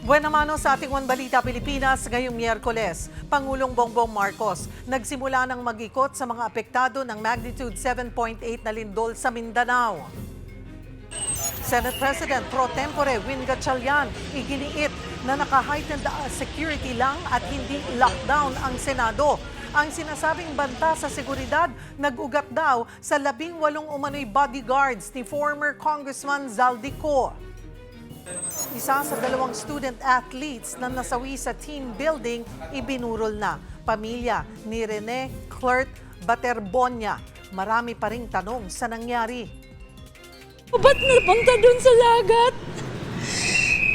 Buwan naman sa ating One Balita Pilipinas ngayong Miyerkules, Pangulong Bongbong Marcos nagsimula ng mag-ikot sa mga apektado ng magnitude 7.8 na lindol sa Mindanao. Senate President Pro Tempore Win Gatchalian iginiit na naka-heightened security lang at hindi lockdown ang Senado. Ang sinasabing banta sa seguridad nag-ugat daw sa 18 umano'y bodyguards ni former Congressman Zaldico. Isa sa 2 student athletes na nasawi sa team building ibinurol na. Pamilya ni Rene Clert Baterbonia. Marami pa ring tanong sa nangyari. Ba't napunta dun sa lagat?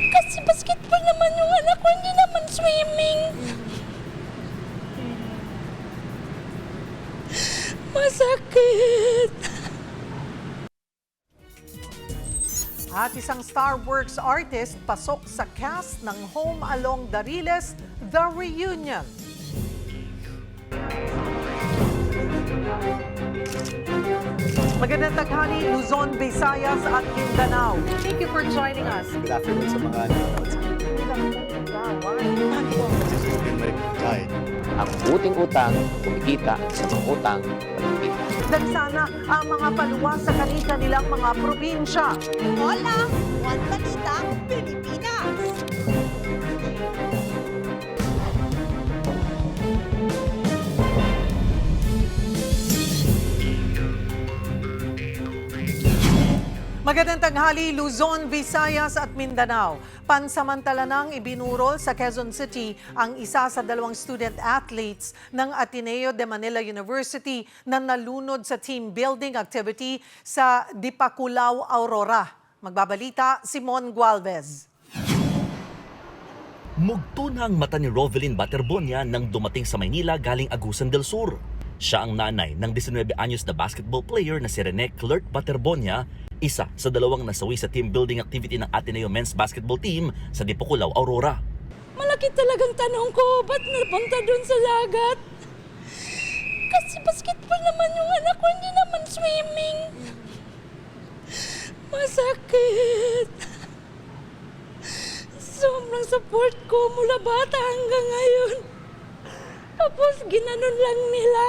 Kasi basketball naman yung anak ko, hindi naman swimming. Masakit. At isang Star Works artist pasok sa cast ng Home Along Dariles, The Reunion. Magandang taghali, Luzon, Visayas at Mindanao. Thank you for joining us. Good afternoon sa mga nanonood sa Ang uting utang, kumikita sa mga utang, kumikita. Dagsana ang mga paluwa sa kanilang mga probinsya. Hola! One Balita, Pilipinas! Magandang tanghali, Luzon, Visayas at Mindanao. Pansamantala nang ibinurol sa Quezon City ang isa sa 2 student athletes ng Ateneo de Manila University na nalunod sa team building activity sa Dipaculao, Aurora. Magbabalita, Simon Gualvez. Mugto na ang mata ni Rovelyn Baterbonia nang dumating sa Maynila galing Agusan del Sur. Siya ang nanay ng 19 anyos na basketball player na si Rene Clert Baterbonia, isa sa 2 nasawi sa team building activity ng Ateneo Men's Basketball Team sa Dipaculao, Aurora. Malaki talagang tanong ko, ba't napunta dun sa lagat? Kasi basketball naman yung anak ko, hindi naman swimming. Masakit. Sobrang support ko mula bata hanggang ngayon. Tapos ginanon lang nila.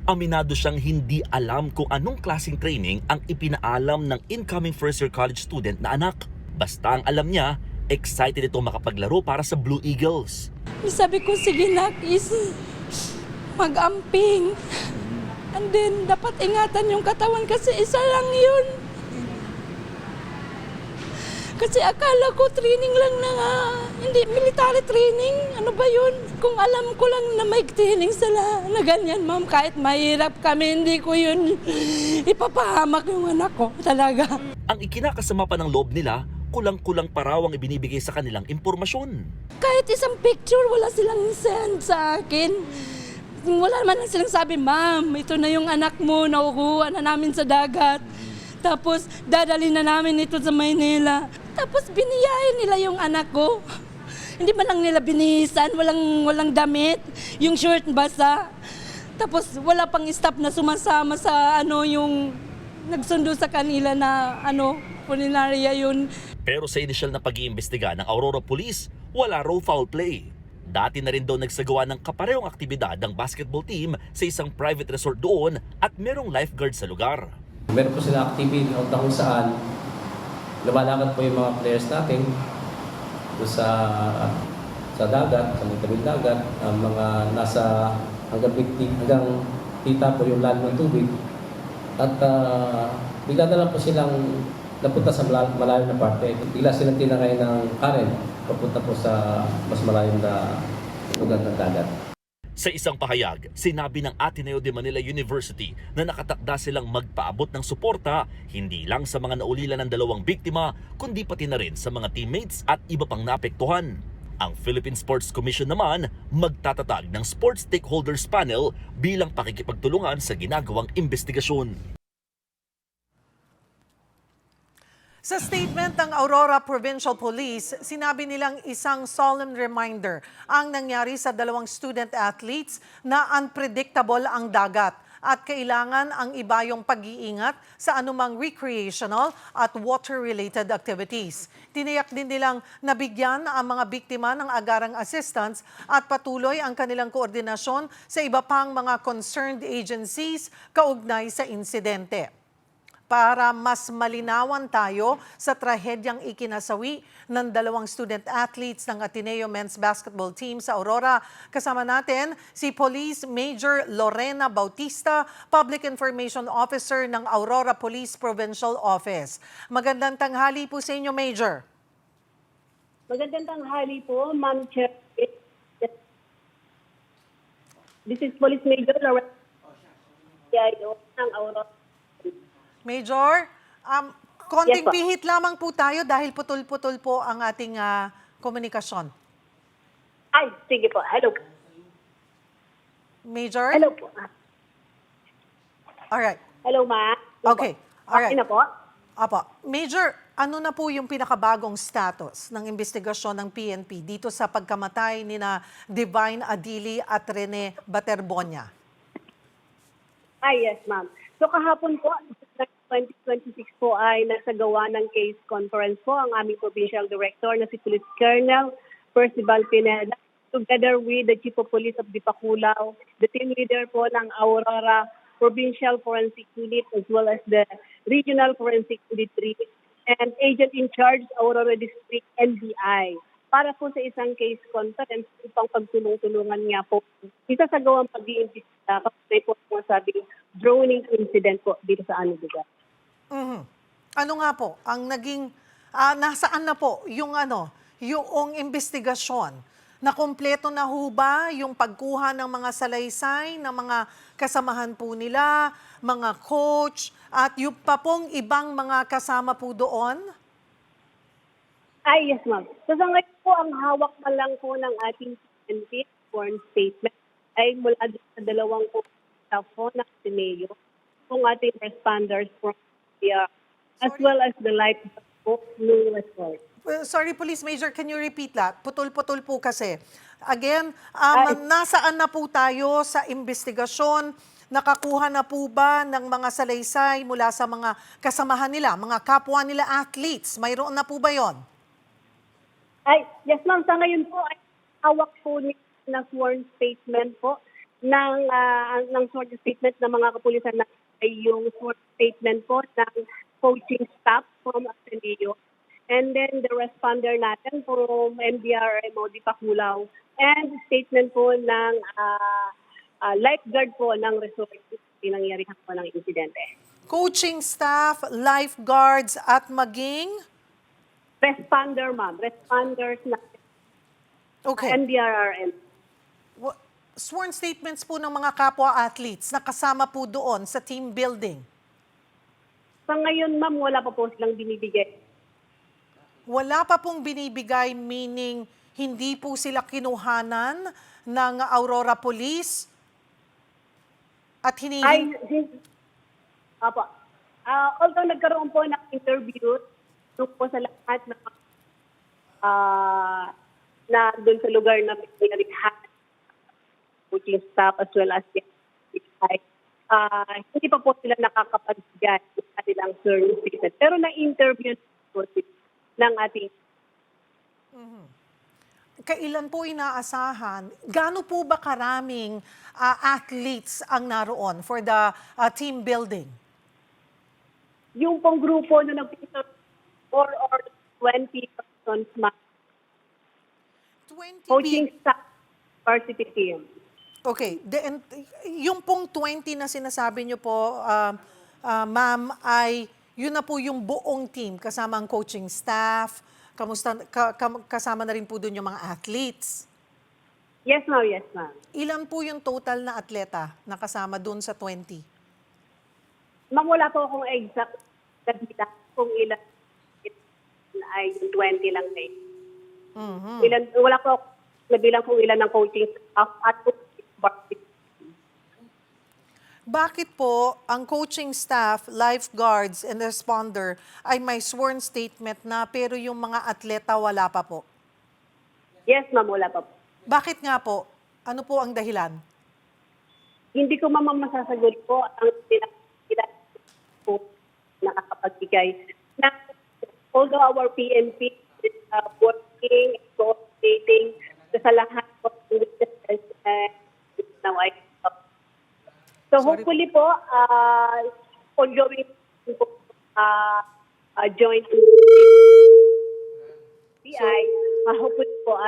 Aminado siyang hindi alam kung anong klaseng training ang ipinaalam ng incoming first-year college student na anak. Basta ang alam niya, excited ito makapaglaro para sa Blue Eagles. Sabi ko, sige nak, is mag-amping. And then, dapat ingatan yung katawan kasi isa lang yun. Kasi akala ko training lang na hindi military training. Ano ba yun? Kung alam ko lang na may training sila na ganyan, ma'am, kahit mahirap kami, hindi ko yun ipapahamak yung anak ko talaga. Ang ikinakasama pa ng loob nila, kulang-kulang pa raw ang ibinibigay sa kanilang impormasyon. Kahit isang picture, wala silang send sa akin. Wala man lang silang sabi, ma'am, ito na yung anak mo, nakukuha na namin sa dagat. Tapos dadalhin na namin ito sa Maynila. Tapos biniyahin nila yung anak ko. Hindi man lang nila binihisan, walang damit, yung shirt basa. Tapos wala pang staff na sumasama sa yung nagsundo sa kanila na pulinarya yun. Pero sa inisyal na pag-iimbestiga ng Aurora Police, wala raw foul play. Dati na rin daw nagsagawa ng kaparehong aktibidad ng basketball team sa isang private resort doon at merong lifeguard sa lugar. Meron po sila activity na kung saan lumalakad po yung mga players natin sa dagat, sa may tabing dagat, ang mga nasa hanggang kita po yung lalim ng tubig. At bigla na lang po silang napunta sa malalim na parte. Bigla silang tinangay ng current papunta po sa mas malalim na lugar ng dagat. Sa isang pahayag, sinabi ng Ateneo de Manila University na nakatakda silang magpaabot ng suporta hindi lang sa mga naulila ng 2 biktima, kundi pati na rin sa mga teammates at iba pang naapektuhan. Ang Philippine Sports Commission naman magtatatag ng Sports Stakeholders Panel bilang pakikipagtulungan sa ginagawang investigasyon. Sa statement ng Aurora Provincial Police, sinabi nilang isang solemn reminder ang nangyari sa 2 student athletes na unpredictable ang dagat at kailangan ang ibayong pag-iingat sa anumang recreational at water-related activities. Tiniyak din nilang nabigyan ang mga biktima ng agarang assistance at patuloy ang kanilang koordinasyon sa iba pang mga concerned agencies kaugnay sa insidente. Para mas malinawan tayo sa trahedyang ikinasawi ng dalawang student athletes ng Ateneo Men's Basketball Team sa Aurora. Kasama natin si Police Major Lorena Bautista, Public Information Officer ng Aurora Police Provincial Office. Magandang tanghali po sa inyo, Major. Magandang tanghali po, Ma'am Chair. This is Police Major Lorena Bautista ng Aurora. Major, konting Yes, po. pihit lamang po tayo dahil putol-putol po ang ating komunikasyon. Ay, sige po. Hello po. Major? Hello po. Alright. Hello, ma'am. Okay. Alright. Okay na po. Apo. Major, ano na po yung pinakabagong status ng investigasyon ng PNP dito sa pagkamatay ni na Divine Adili at Rene Baterbonia? Ay, yes, ma'am. So kahapon po, 2026 po ay nasagawa ng case conference po ang aming provincial director na si Police Colonel Percival Pineda together with the Chief of Police of Dipakulaw, the team leader po ng Aurora Provincial Forensic Unit as well as the Regional Forensic Unit 3 and Agent in Charge Aurora District NBI para po sa isang case conference upang pagtulong-tulungan nga po isasagawang pag-iimbestiga kasi po masabing droning incident po dito sa aming lugar. Ano nga po ang naging nasaan na po yung yung investigasyon? Na kumpleto na ho ba yung pagkuha ng mga salaysay ng mga kasamahan po nila, mga coach at yung pa pong ibang mga kasama po doon? Ay, yes, ma'am. So sa ngayon po, ang hawak pa lang po ng ating PNP sworn statement ay mula sa dalawang po staff po ng Ateneo, kung ating responders from India, as well as the lifeguard po ng resort. Sorry, Police Major, can you repeat that? Putol-putol po kasi. Again, nasaan na po tayo sa investigasyon? Nakakuha na po ba ng mga salaysay mula sa mga kasamahan nila, mga kapwa nila athletes? Mayroon na po ba yon? Ay, yes, ma'am. Sa ngayon po, ay hawak po ng sworn statement po ng sworn statement ng mga kapulisan na ay yung sworn statement po ng coaching staff from Ateneo. And then the responder natin from MDRMO Dipakulaw and statement po ng lifeguard po ng resort pinangyarihan po ng insidente. Coaching staff, lifeguards at maging? Responder, ma'am. Responders na Okay. MDRRM. Sworn statements po ng mga kapwa athletes na kasama po doon sa team building. Sa ngayon, ma'am, wala pa po silang binibigay. Wala pa pong binibigay, meaning hindi po sila kinuhanan ng Aurora Police at Ay, Apo. Although nagkaroon po ng interview po sa lahat na doon sa lugar na pinarikhan coaching staff as well as the hindi pa po sila nakakapagbigay ng kanilang services. Pero na-interview po sila ng ating Kailan po inaasahan? Gaano po ba karaming athletes ang naroon for the team building? yung pong grupo na nagpito 4 or 20 persons, ma'am. 20 Coaching staff, varsity team. Okay. Yung pong 20 na sinasabi niyo po, ma'am, ay yun na po yung buong team kasama ang coaching staff, kasama na rin po doon yung mga athletes. Yes, ma'am. Yes, ma'am. Ilan po yung total na atleta na kasama doon sa 20? Ma'am, wala po akong exact na bilang kung ilan ay 20 lang na wala po akong nabilang kung ilan ng coaching staff at varsity. Bakit po ang coaching staff, lifeguards, and responder ay may sworn statement na pero yung mga atleta wala pa po? Yes, ma'am. Wala pa po. Bakit nga po? Ano po ang dahilan? hindi ko masasagot po ang sila po nakakapagbigay. Na, although our PNP is working and coordinating sa lahat po ng witnesses now I so hopefully po, ongoing po joint PI, hopefully po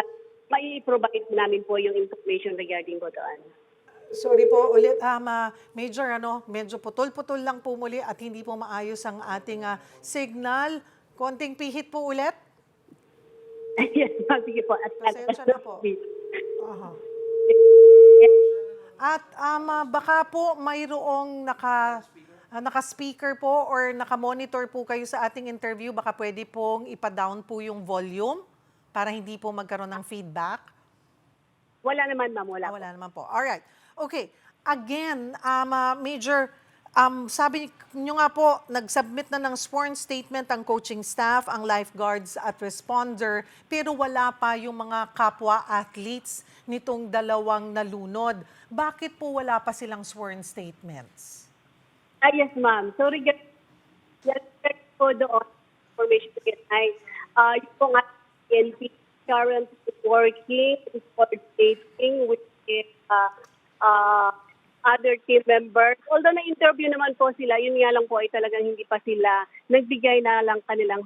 mai-provide namin po yung information regarding po doon. Sorry po ulit, Major, medyo putol-putol lang po muli at hindi po maayos ang ating signal. Konting pihit po ulit. Yes, sige po. Pasensya na po. Aha. At baka po mayroong naka-speaker po or naka-monitor po kayo sa ating interview, baka pwede pong ipa-down po yung volume para hindi po magkaroon ng feedback. Wala naman, ma'am. Wala naman po. Alright. Okay. Again, Major, sabi niyo nga po, nag-submit na ng sworn statement ang coaching staff, ang lifeguards at responder, pero wala pa yung mga kapwa-athletes nitong dalawang nalunod. Bakit po wala pa silang sworn statements? Yes, ma'am. So, regarding po doon, information ay yung po nga PNP currently working and coordinating with other team members. Although na-interview naman po sila, yun nga lang po ay talagang hindi pa sila nagbigay na lang kanilang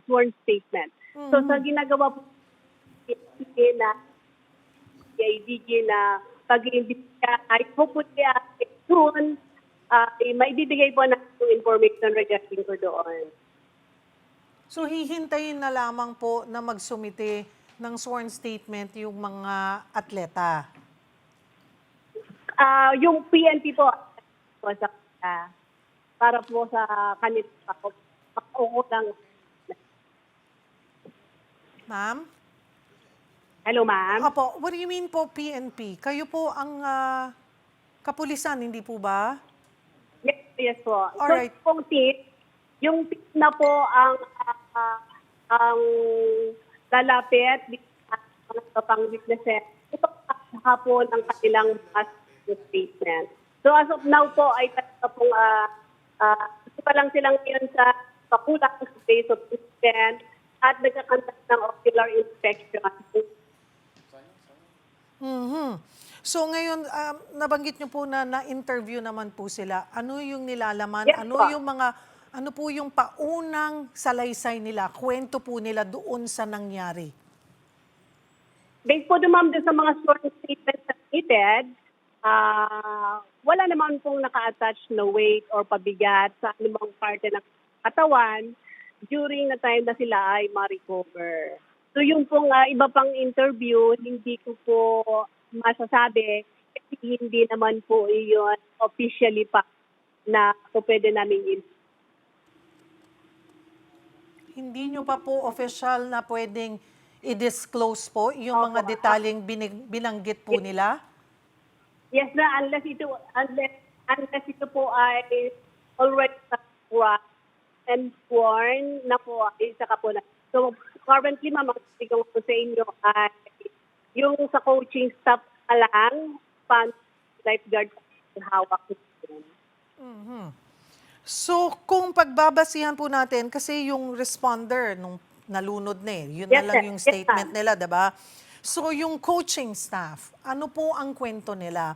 sworn statement. So sa ginagawa po na IDG na pag-iimbestiga ay hopefully soon may bibigay po na information regarding po doon. So hihintayin na lamang po na magsumite ng sworn statement yung mga atleta? Yung PNP po para po sa kanila lang. Ma'am? Hello, ma'am. Opo, what do you mean po PNP? Kayo po ang kapulisan, hindi po ba? Yes po. Alright. So, yung team na po ang lalapit sa pang-witnesses. Ito hapon ang kanilang statement. So as of now po ay talaga pong pa lang silang ngayon sa pakulang sa base of incident at nagkakantas ng ocular inspection. So ngayon, nabanggit niyo po na na-interview naman po sila. Ano yung nilalaman? Yes, po. Ano po yung paunang salaysay nila? Kwento po nila doon sa nangyari? Based po naman sa mga sworn statements submitted, wala naman pong naka-attach na weight or pabigat sa anumang parte ng katawan during the time na sila ay ma-recover. So yung pong iba pang interview, hindi ko po masasabi kasi hindi naman po iyon officially pa na po pwede namin Hindi nyo pa po official na pwedeng i-disclose po yung mga detalyeng binanggit po nila? Yes na, unless ito po ay already and sworn na po ay saka po na. So currently, ma'am, ang ko sa inyo ay yung sa coaching staff na lang, lifeguard ang hawak nito. So kung pagbabasihan po natin, kasi yung responder nung nalunod na yun na lang yung statement nila, diba? So yung coaching staff, ano po ang kwento nila?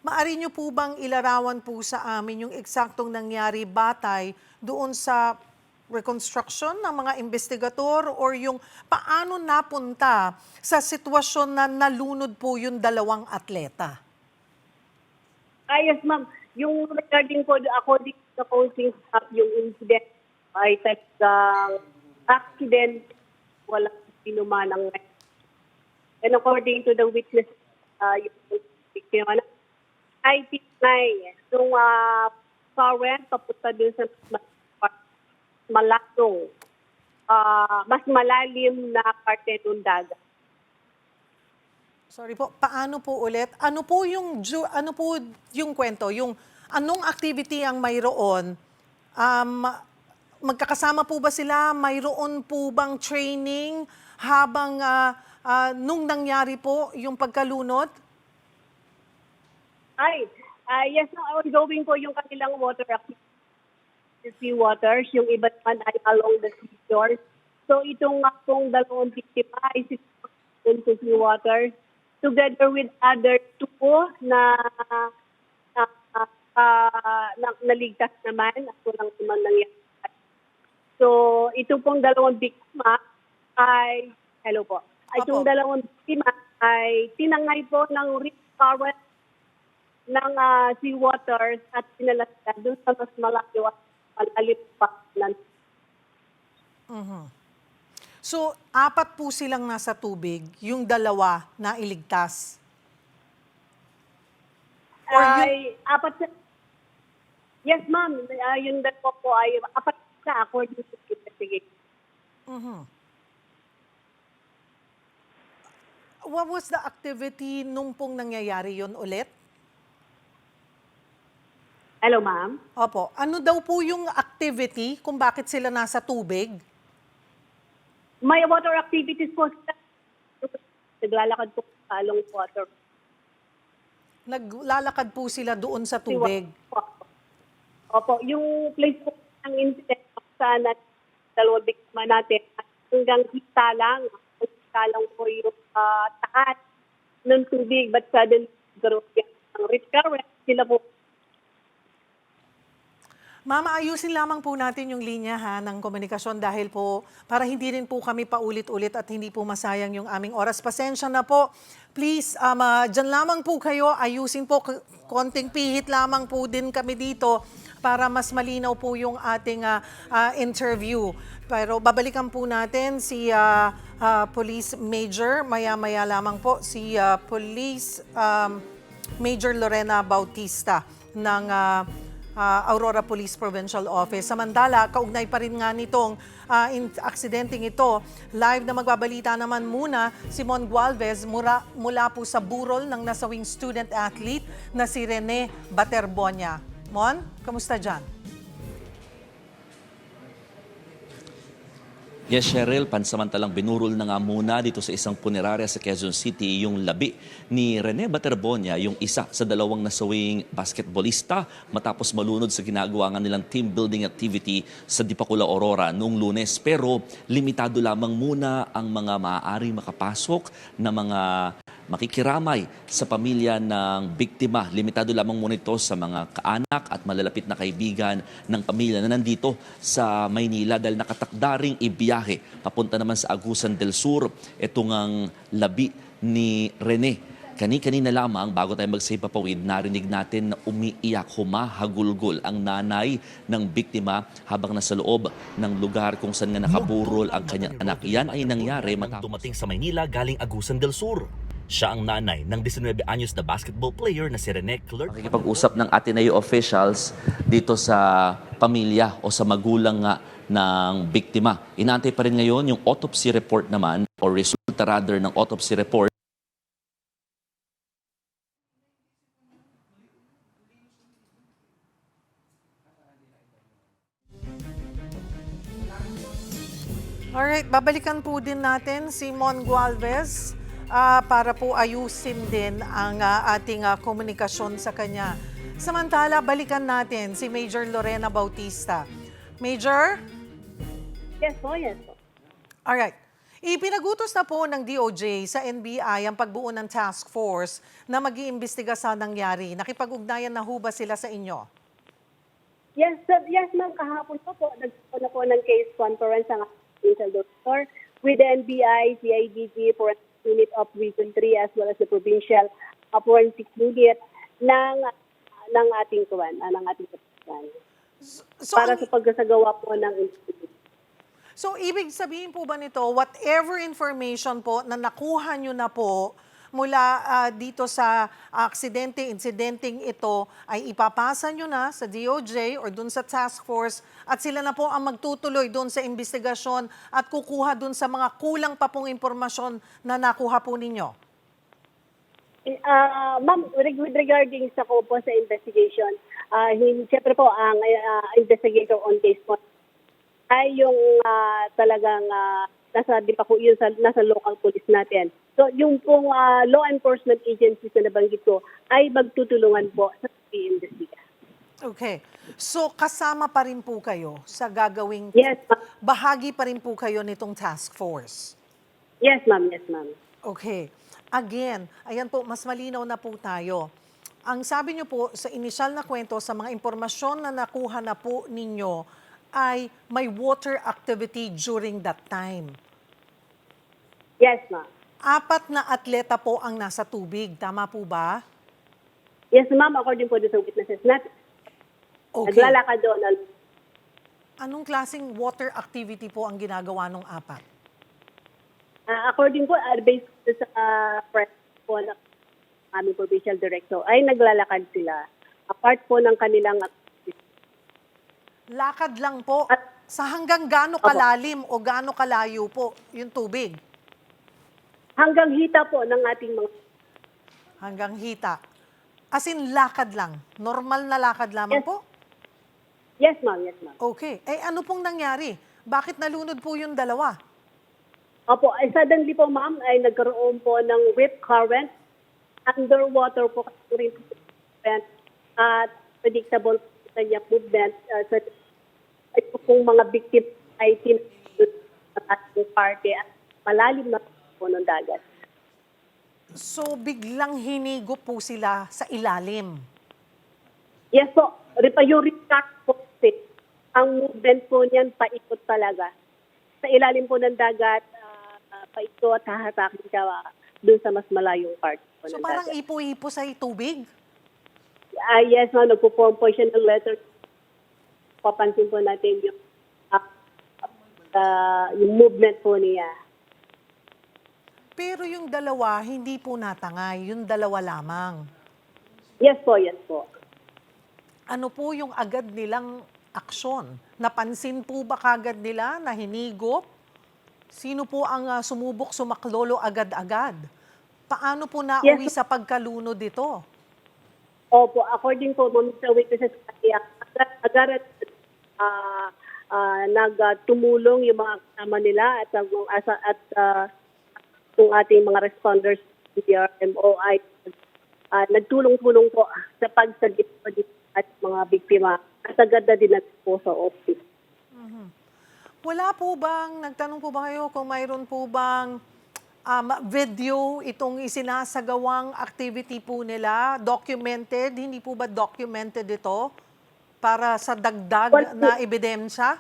Maari nyo po bang ilarawan po sa amin yung eksaktong nangyari batay doon sa reconstruction ng mga investigador or yung paano napunta sa sitwasyon na nalunod po yung dalawang atleta? Yes, ma'am. Yung regarding po, according to the coaching staff, yung incident ay talagang accident, walang pinumanang. And according to the witness, yung victim, I think nung current, papunta dun sa malasong, mas malalim na parte ng dagat. Sorry po, paano po ulit? Ano po yung kwento? Yung anong activity ang mayroon? Magkakasama po ba sila? Mayroon po bang training habang nung nangyari po yung pagkalunod? Ay, yes, ongoing po yung kanilang water activity, sea waters, yung iba naman ay along the seashore. So itong nga pong dalawang biktima ay dun sa sea waters together with other two na naligtas naman at walang naman nangyari. So ito pong dalawang biktima ay, hello po, itong dalawang biktima ay tinangay po ng rip current ng sea waters at pinalasya doon sa mas malayo at malalim pa ng. So, 4 po silang nasa tubig, yung 2 na iligtas. Or Ay, yes ma'am, yung dalawa po ay 4 na according to the investigation. What was the activity nung pong nangyayari yon ulit? Hello ma'am. Opo. Ano daw po yung activity kung bakit sila nasa tubig? May water activities po sila. Naglalakad po sa along water. Naglalakad po sila doon sa tubig. Opo, yung place po ng incident sana dalawang biktima natin hanggang hita lang po yung taas ng tubig but suddenly ng rip current sila po. Mama, ayusin lamang po natin yung linya ng komunikasyon dahil po para hindi rin po kami paulit-ulit at hindi po masayang yung aming oras. Pasensya na po. Please, dyan lamang po kayo. Ayusin po, konting pihit lamang po din kami dito para mas malinaw po yung ating interview. Pero babalikan po natin si Police Major, maya-maya lamang po, si Police Major Lorena Bautista ng Aurora Police Provincial Office. Samantala, kaugnay pa rin nga nitong aksidenteng ito, live na magbabalita naman muna si Mon Gualvez mula po sa burol ng nasawing student athlete na si Rene Baterbonia. Mon, kamusta dyan? Yes, Cheryl, pansamantalang binurol na nga muna dito sa isang punerarya sa Quezon City yung labi ni Rene Baterbonia, yung isa sa 2 nasawing basketballista matapos malunod sa ginagawa nga nilang team building activity sa Dipakula, Aurora noong Lunes. Pero limitado lamang muna ang mga maaaring makapasok na mga makikiramay sa pamilya ng biktima. Limitado lamang muna ito sa mga kaanak at malalapit na kaibigan ng pamilya na nandito sa Maynila dahil nakatakdaring ibiyahe papunta naman sa Agusan del Sur. Ito ngang labi ni Rene. Kani-kanina lamang, bago tayo magsipapawid, narinig natin na umiiyak, humahagulgol ang nanay ng biktima habang nasa loob ng lugar kung saan nga nakaburol ang kanyang anak. Yan ay nangyari matapos dumating sa Maynila galing Agusan del Sur. Siya ang nanay ng 19 anyos na basketball player na si Rene Clerk. Makikipag-usap ng Ateneo officials dito sa pamilya o sa magulang nga ng biktima. Inaantay pa rin ngayon yung autopsy report naman o resulta rather ng autopsy report. Alright, babalikan po din natin si Mon Gualvez para po ayusin din ang ating komunikasyon sa kanya. Samantala, balikan natin si Major Lorena Bautista. Major? Yes po, yes po. Alright. Ipinagutos na po ng DOJ sa NBI ang pagbuo ng task force na mag-iimbestiga sa nangyari. Nakipag-ugnayan na ho ba sila sa inyo? Yes, ma'am, kahapon po, nagkaroon na po ng case conference ang provincial director with the NBI, CIDG, Forensic Unit of Region 3 as well as the Provincial Forensic Unit ng ating kapitan. Para sa pagsasagawa po ng investigation. So, ibig sabihin po ba nito, whatever information po na nakuha nyo na po mula dito sa insidenteng ito ay ipapasa nyo na sa DOJ or dun sa task force at sila na po ang magtutuloy dun sa investigasyon at kukuha dun sa mga kulang pa pong impormasyon na nakuha po ninyo? Ma'am, with regarding sa po sa investigation, siyempre po ang investigator on case po ay yung talagang nasabi pa ko yun nasa local police natin. So yung pong law enforcement agencies na nabanggit ko ay magtutulungan po sa pag-iimbestiga. Okay. So kasama pa rin po kayo sa gagawing, Yes, ma'am. bahagi pa rin po kayo nitong task force? Yes, ma'am. Yes, ma'am. Okay. Again, ayan po, mas malinaw na po tayo. Ang sabi niyo po sa inisyal na kwento, sa mga impormasyon na nakuha na po ninyo, ay may water activity during that time. Yes, ma'am. 4 na atleta po ang nasa tubig. Tama po ba? Yes, ma'am. According po sa witnesses natin, Okay. naglalakad doon. Anong klaseng water activity po ang ginagawa ng 4? According po, based sa press po ng aming provincial director, ay naglalakad sila. Apart po ng kanilang activity. Lakad lang po. At- Sa hanggang gaano kalalim o gaano kalayo po yung tubig? Hanggang hita po ng ating mga... Hanggang hita. As in, lakad lang. Normal na lakad lamang Yes. po? Yes, ma'am. Yes, ma'am. Okay. Eh, ano pong nangyari? Bakit nalunod po yung dalawa? Opo, suddenly po, ma'am, ay nagkaroon po ng rip current. Underwater po kasi rin po at predictable po sa kanyang movement. Ay po kung mga victim ay tinatid sa ating party at malalim na po ng dagat. So, biglang hinigo po sila sa ilalim. Yes po, yung restart po kasi, ang movement po niyan paikot talaga. Sa ilalim po ng dagat, paikot, hahatakin siya doon sa mas malayong part po So, ng parang dagat. ipo-ipo sa tubig? Yes, ma'am, nagpo-form po siya ng letter. Papansin po natin yung movement po niya. Pero yung dalawa, hindi po natangay. Yung dalawa lamang. Yes po, yes po. Ano po yung agad nilang aksyon? Napansin po ba kagad nila na hinigop? Sino po ang sumubok sumaklolo agad-agad? Paano po nauwi Yes. sa pagkalunod dito? Opo, according po sa witnesses, agad nagtumulong yung mga kasama nila at yung ating mga responders, DRMO, ay nagtulong-tulong po sa pagsagip po dito at mga biktima at agad na din po sa office. Wala po bang, nagtanong po ba kayo kung mayroon po bang video itong isinasagawang activity po nila, documented? Hindi po ba documented ito para sa dagdag na ebidensya?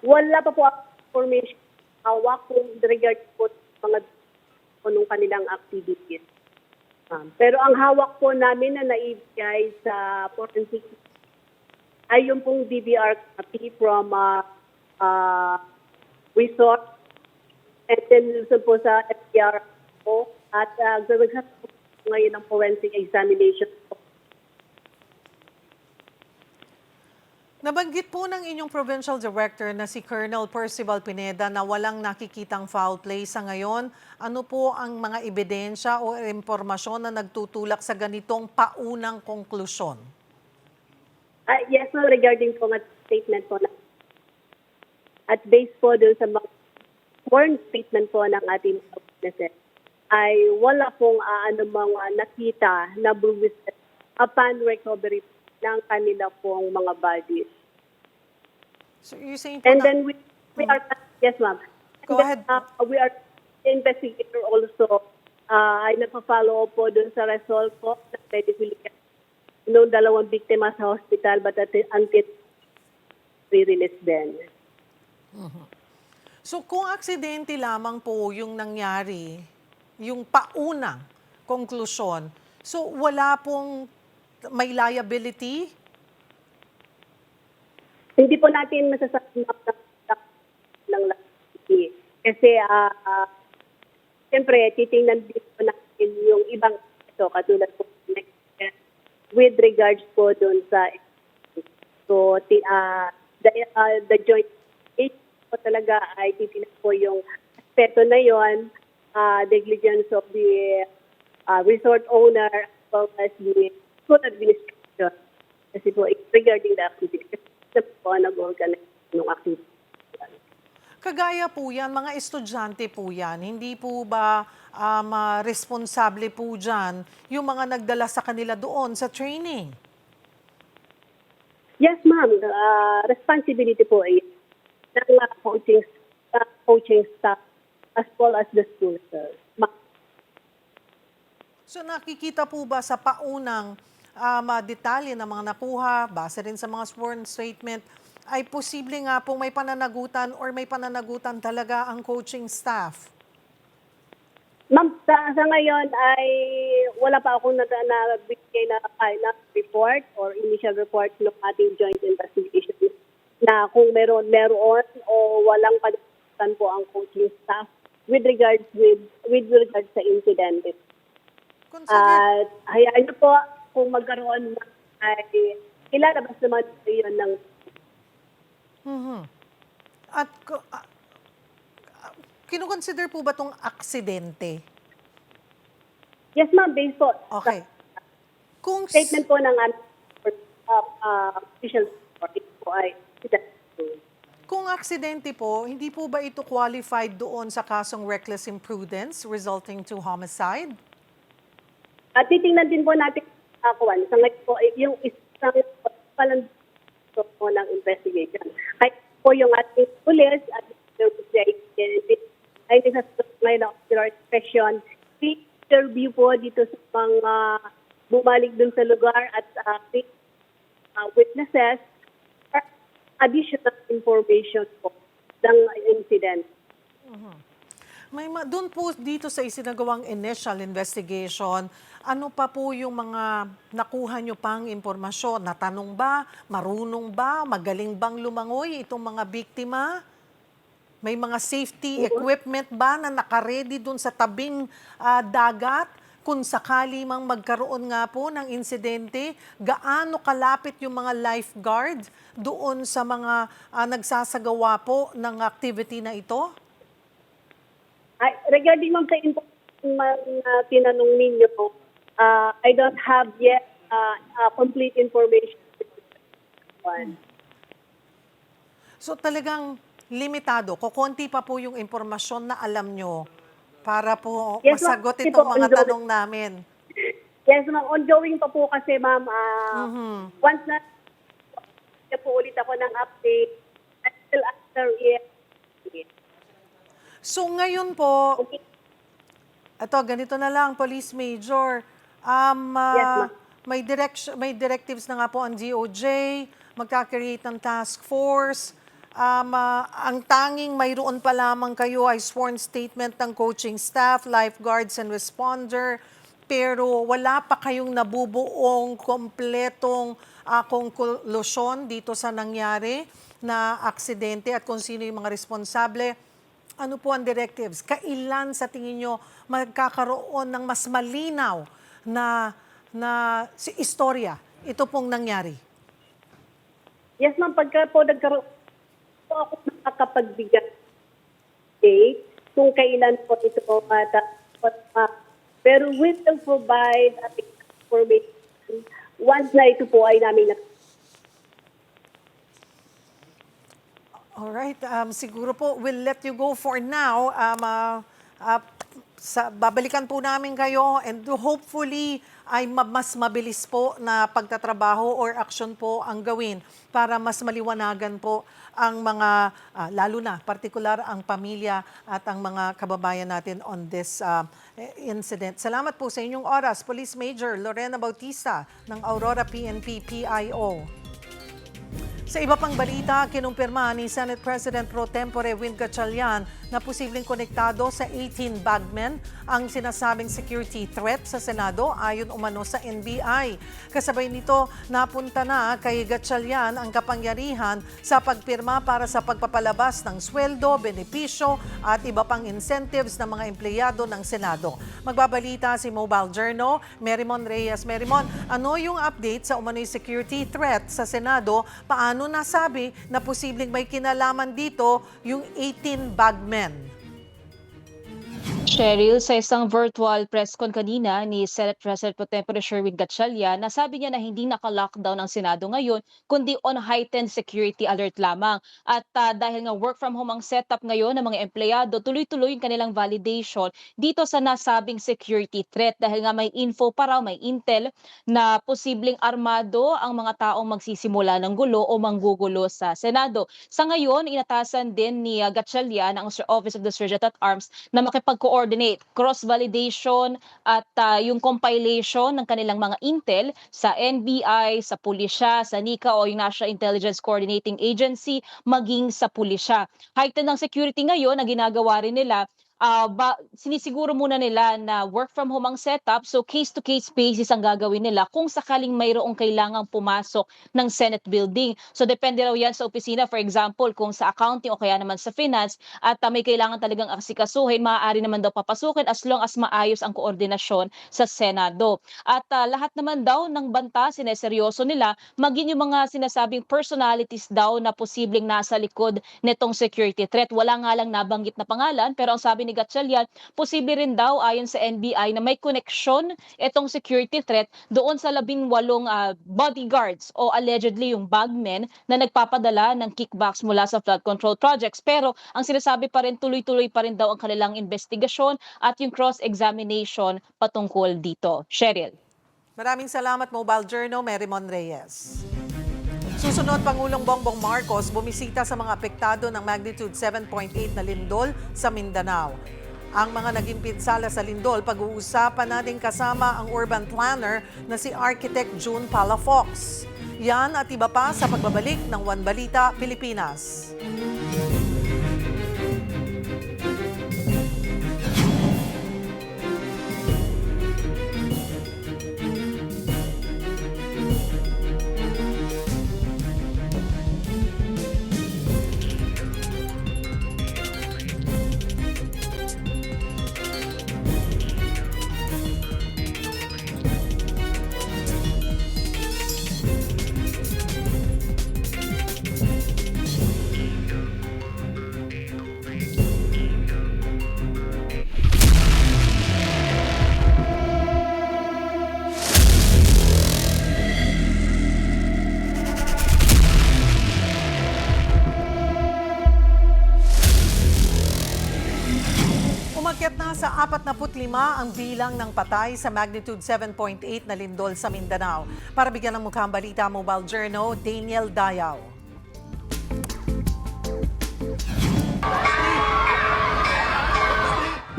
Wala pa po information hawak kung regard po sa mga nung kanilang activities. Pero ang hawak po namin na naibigay sa forensic ay yung pong DVR copy from resort and then po sa FDR po at gawin sa ngayon ng forensic examination po. Nabanggit po ng inyong provincial director na si Colonel Percival Pineda na walang nakikitang foul play sa ngayon. Ano po ang mga ebidensya o impormasyon na nagtutulak sa ganitong paunang konklusyon? Yes, ma'am, regarding po nga statement po na at based po doon sa mga sworn statement po ng ating witnesses ay wala pong mga nakita na buwis upon recovery ng kanila pong mga bodies. So you're saying po And na, then we are, yes ma'am. Go And then, ahead. we are investigator also ay nagpa-follow up po dun sa result po na medically noong dalawang biktima sa hospital but until re-release din. so kung aksidente lamang po yung nangyari, yung paunang konklusyon, so wala pong may liability? Hindi po natin masasabi ng liability. Kasi, siyempre, titingnan din po natin yung ibang ito, katulad po with regards po doon sa so, the joint agency po talaga ay titingnan po yung aspeto na yon, negligence of the resort owner as well as the school administration. Kasi po, regarding the activity, kasi po nag-organize ng activity. Kagaya po yan, mga estudyante po yan, hindi po ba responsable po dyan yung mga nagdala sa kanila doon sa training? Yes, ma'am. Responsibility po ay ng coaching staff as well as the school, sir. So nakikita po ba sa paunang detalye na mga nakuha, base rin sa mga sworn statement, ay posible nga pong may pananagutan or may pananagutan talaga ang coaching staff? Ma'am, sa ngayon ay wala pa akong nabigay na final report or initial report ng ating joint investigation na kung meron o walang pananagutan po ang coaching staff with regards sa incident. At hayaan niyo po kung magkaroon ay ilalabas naman po yun ng At kinukonsider po ba itong aksidente? Yes, ma'am, based po Okay. Kung statement po ng official report po ay Kung aksidente po, hindi po ba ito qualified doon sa kasong reckless imprudence resulting to homicide? at titingnan din po natin sa ngayon po yung isang palang po ng investigation. Kaya po yung ating police at ay sa ngayon ng officer inspection, interview po dito sa mga bumalik dun sa lugar at witnesses for additional information po ng incident. Doon po dito sa isinagawang initial investigation, ano pa po yung mga nakuha nyo pang impormasyon? Natanong ba? Marunong ba? Magaling bang lumangoy itong mga biktima? May mga safety equipment ba na nakaredy doon sa tabing dagat? Kung sakali mang magkaroon nga po ng insidente, gaano kalapit yung mga lifeguard doon sa mga nagsasagawa po ng activity na ito? Regarding sa tinanong ninyo, I don't have yet complete information. So talagang limitado, kukonti pa po yung impormasyon na alam nyo para po Yes, ma'am. masagot Kasi itong po, mga ongoing. tanong namin. Yes, ma'am. Ongoing pa po kasi, ma'am. Once na po ulit ako ng update, until after it. So ngayon po, Okay. ito, ganito na lang, Police Major. Yes, ma'am. May directives na nga po ang DOJ, magkakreate ng task force. Ang tanging mayroon pa lamang kayo ay sworn statement ng coaching staff, lifeguards and responder. Pero wala pa kayong nabubuong kompletong konklusyon dito sa nangyari na aksidente at kung sino yung mga responsable. Ano po ang directives? Kailan sa tingin nyo magkakaroon ng mas malinaw na istorya ito pong nangyari? Yes, ma'am. Pagka po nagkaroon po ako nakakapagbigay date kung kailan po ito po pero we will provide information once na ito po ay namin Alright, siguro po we'll let you go for now. Babalikan po namin kayo and hopefully ay mas mabilis po na pagtatrabaho or action po ang gawin para mas maliwanagan po ang mga, lalo na, partikular ang pamilya at ang mga kababayan natin on this incident. Salamat po sa inyong oras, Police Major Lorena Bautista ng Aurora PNP PIO. Sa iba pang balita, kinumpirma ni Senate President Pro Tempore Win Gatchalian na posibleng konektado sa 18 bagmen ang sinasabing security threat sa Senado ayon umano sa NBI. Kasabay nito, napunta na kay Gatchalian ang kapangyarihan sa pagpirma para sa pagpapalabas ng sweldo, benepisyo at iba pang incentives ng mga empleyado ng Senado. Magbabalita si Mobile Journal, Merimon Reyes. Merimon, ano yung update sa umano'y security threat sa Senado? Paano nasabi na posibleng may kinalaman dito yung 18 bagmen? Cheryl, sa isang virtual press con kanina ni Senate President Pro Tempore Sherwin Gatchalian, nasabi niya na hindi naka-lockdown ang Senado ngayon, kundi on heightened security alert lamang. At dahil nga work from home ang setup ngayon ng mga empleyado, tuloy-tuloy yung kanilang validation dito sa nasabing security threat. Dahil nga may info pa raw, may intel na posibleng armado ang mga taong magsisimula ng gulo o manggugulo sa Senado. Sa ngayon, inatasan din ni Gatchalian ang Office of the Sergeant at Arms na makipag-coordinate, cross-validation at yung compilation ng kanilang mga intel sa NBI, sa pulisya, sa NICA o yung National Intelligence Coordinating Agency, maging sa pulisya. Heightened ng security ngayon na ginagawa rin nila, sinisiguro muna nila na work from home ang setup, so case-to-case basis ang gagawin nila kung sakaling mayroong kailangang pumasok ng Senate building. So depende raw yan sa opisina, for example, kung sa accounting o kaya naman sa finance at may kailangan talagang asikasuhin, maaari naman daw papasukin as long as maayos ang koordinasyon sa Senado. At lahat naman daw ng banta, sineseryoso nila, maging yung mga sinasabing personalities daw na posibleng nasa likod nitong security threat. Wala nga lang nabanggit na pangalan, pero ang sabi ni Gatchalian, posible rin daw ayon sa NBI na may koneksyon itong security threat doon sa 18 bodyguards o allegedly yung bagmen na nagpapadala ng kickbacks mula sa flood control projects. Pero ang sinasabi pa rin, tuloy-tuloy pa rin daw ang kanilang investigasyon at yung cross-examination patungkol dito. Cheryl. Maraming salamat, Mobile Journal, Merymon Reyes. Susunod, Pangulong Bongbong Marcos bumisita sa mga apektado ng magnitude 7.8 na lindol sa Mindanao. Ang mga naging pinsala sa lindol, pag-uusapan natin kasama ang urban planner na si Architect June Palafox. Yan at iba pa sa pagbabalik ng One Balita, Pilipinas. Umakyat na sa 45 ang bilang ng patay sa magnitude 7.8 na lindol sa Mindanao. Para bigyan ng mukhang balita, Mobile Journal, Daniel Dayaw.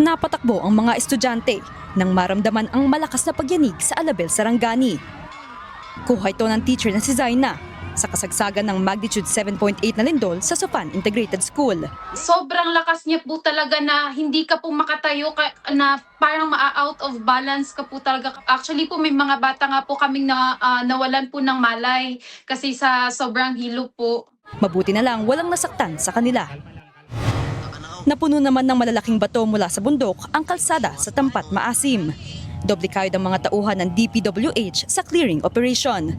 Napatakbo ang mga estudyante nang maramdaman ang malakas na pagyanig sa Alabel, Sarangani. Kuha ito ng teacher na si Zaina sa kasagsagan ng magnitude 7.8 na lindol sa Sofan Integrated School. Sobrang lakas niya po talaga na hindi ka po makatayo, na parang ma-out of balance ka po talaga. Actually po may mga bata nga po kaming nawalan po ng malay kasi sa sobrang hilo po. Mabuti na lang walang nasaktan sa kanila. Napuno naman ng malalaking bato mula sa bundok ang kalsada sa Tampat Maasim. Doble kayod ang mga tauhan ng DPWH sa clearing operation.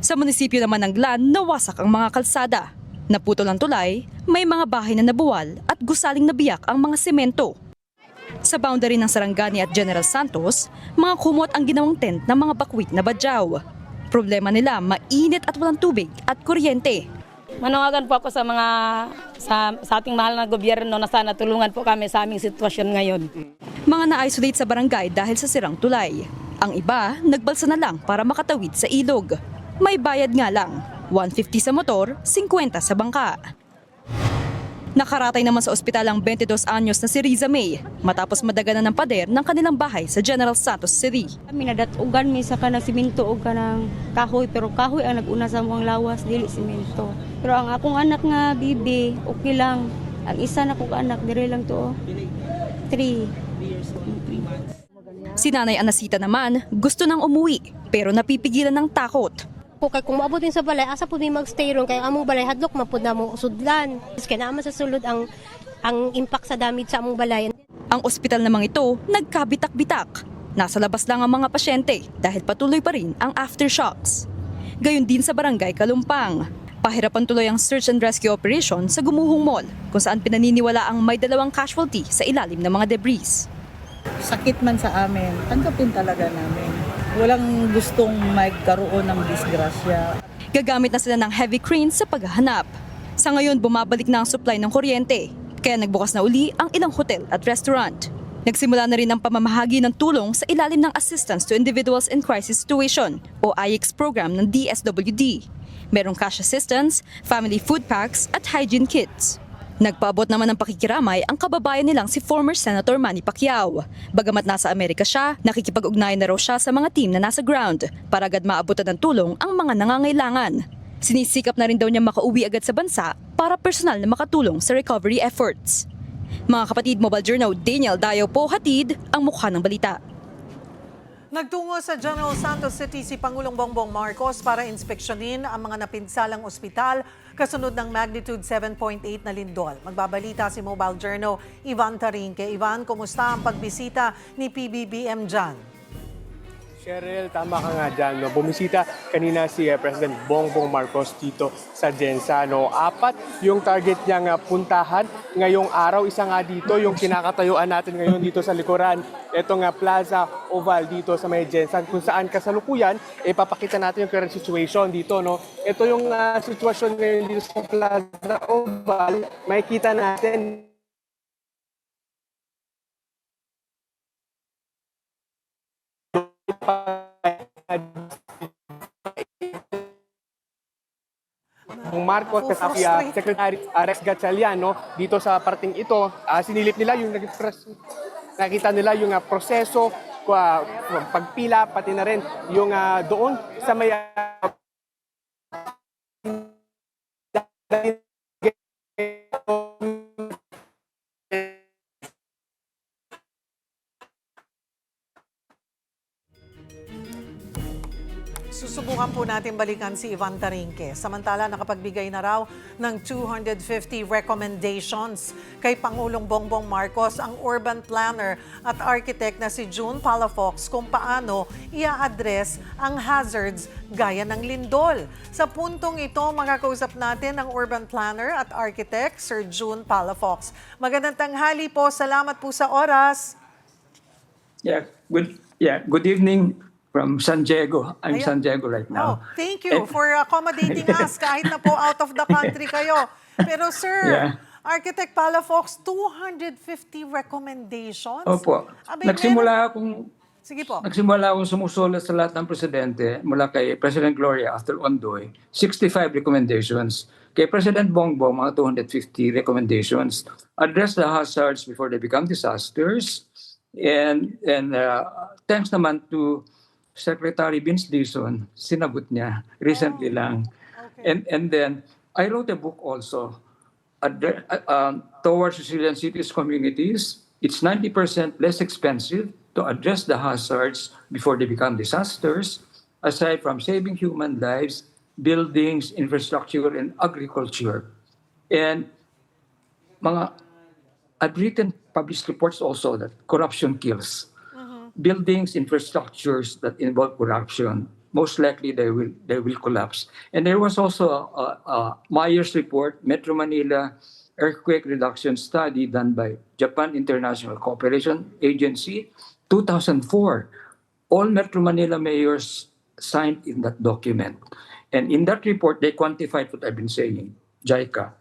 Sa munisipyo naman ng Glan, nawasak ang mga kalsada. Naputol ang tulay, may mga bahay na nabuwal at gusaling nabiyak ang mga semento. Sa boundary ng Sarangani at General Santos, mga kumot ang ginawang tent ng mga bakwit na badyaw. Problema nila, mainit at walang tubig at kuryente. Manawagan po ako sa ating mahal na gobyerno na sana tulungan po kami sa aming sitwasyon ngayon. Mga na-isolate sa barangay dahil sa sirang tulay. Ang iba, nagbalsa na lang para makatawid sa ilog. May bayad nga lang, 150 sa motor, 50 sa bangka. Nakaratay naman sa ospital ang 22 anyos na si Riza May matapos madaganan ng pader ng kanilang bahay sa General Santos City. Kami nadatugan mi sa kanang simento o kanang kahoy, pero kahoy ang nag-una sa mga lawas, dili simento. Pero ang akong anak nga bibi, okay lang. Ang isa na kong anak, dire lang to, 3. Si Nanay Anasita naman gusto nang umuwi pero napipigilan ng takot. Kay kung maabot din sa balay, asa po may magstay ron, kay among balay hadlok mapud na mo sudlan. Kaya naman sa sulod ang impact sa damage sa among balay. Ang ospital namang ito nagkabitak-bitak. Nasa labas lang ang mga pasyente dahil patuloy pa rin ang aftershocks. Gayon din sa barangay Kalumpang. Pahirapan tuloy ang search and rescue operation sa Gumuhong Mall, kung saan pinaniniwala ang may 2 casualty sa ilalim ng mga debris. Sakit man sa amin, tanggapin talaga namin. Walang gustong magkaroon ng disgrasya. Gagamit na sila ng heavy cranes sa paghahanap. Sa ngayon, bumabalik na ang supply ng kuryente, kaya nagbukas na uli ang ilang hotel at restaurant. Nagsimula na rin ang pamamahagi ng tulong sa ilalim ng Assistance to Individuals in Crisis Situation o IX program ng DSWD. Merong cash assistance, family food packs at hygiene kits. Nagpaabot naman ng pakikiramay ang kababayan nilang si former Senator Manny Pacquiao. Bagamat nasa Amerika siya, nakikipag-ugnayan na raw siya sa mga team na nasa ground para agad maabutan ng tulong ang mga nangangailangan. Sinisikap na rin daw niya makauwi agad sa bansa para personal na makatulong sa recovery efforts. Mga kapatid, Mobile Journal, Daniel Dayo po hatid ang mukha ng balita. Nagtungo sa General Santos City si Pangulong Bongbong Marcos para inspeksyonin ang mga napinsalang ospital kasunod ng magnitude 7.8 na lindol. Magbabalita si Mobile Journal Ivan Tarinque. Ivan, kumusta ang pagbisita ni PBBM dyan? Cheryl, tama ka nga dyan. No? Bumisita kanina si President Bongbong Marcos dito sa Jensa. No? 4 yung target niyang puntahan ngayong araw. Isa nga dito yung kinakatayuan natin ngayon dito sa likuran. Ito nga Plaza Oval dito sa may Jensa kung saan kasalukuyan papakita natin yung current situation dito. No? Ito yung sitwasyon ngayon dito sa Plaza Oval. Makikita natin Marcos kasama si Secretary Rex Gatchalian, no? Dito sa parting ito, sinilip nila yung nakita nila yung proseso pagpila pati na rin yung doon sa may Susubukan po natin balikan si Ivan Tarinque. Samantala, nakapagbigay na raw ng 250 recommendations kay Pangulong Bongbong Marcos ang urban planner at architect na si June Palafox kung paano i-address ang hazards gaya ng lindol. Sa puntong ito, makakausap natin ang urban planner at architect, Sir June Palafox. Magandang tanghali po. Salamat po sa oras. Good evening. From San Diego. I'm San Diego right now. Oh, thank you for accommodating us kahit na po out of the country kayo. Pero sir, Architect Palafox, 250 recommendations? Opo. Nagsimula akong sumusulat sa lahat ng presidente mula kay President Gloria after Ondoy, 65 recommendations. Kay President Bongbong, mga 250 recommendations. Address the hazards before they become disasters. And thanks naman to Secretary Vince Dizon, sinagot niya recently lang. Okay. And then, I wrote a book also, Towards Resilient Cities Communities. It's 90% less expensive to address the hazards before they become disasters, aside from saving human lives, buildings, infrastructure, and agriculture. And I've written published reports also that corruption kills. Buildings, infrastructures that involve corruption, most likely they will collapse. And there was also a Myers report, Metro Manila Earthquake Reduction Study done by Japan International Cooperation Agency, 2004. All Metro Manila mayors signed in that document. And in that report, they quantified what I've been saying, JICA.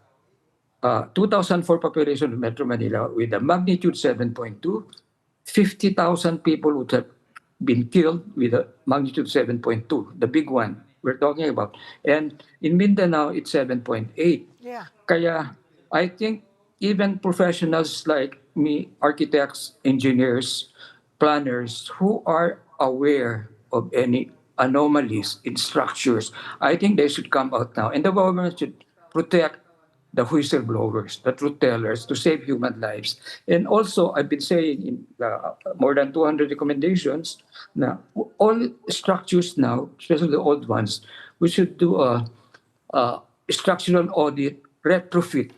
2004 population of Metro Manila with a magnitude 7.2, 50,000 people would have been killed with a magnitude 7.2, the big one we're talking about. And in Mindanao, it's 7.8. Yeah. Kaya I think even professionals like me, architects, engineers, planners, who are aware of any anomalies in structures, I think they should come out now. And the government should protect the whistleblowers, the truth tellers, to save human lives. And also, I've been saying in more than 200 recommendations, now all structures now, especially the old ones, we should do a structural audit, retrofit,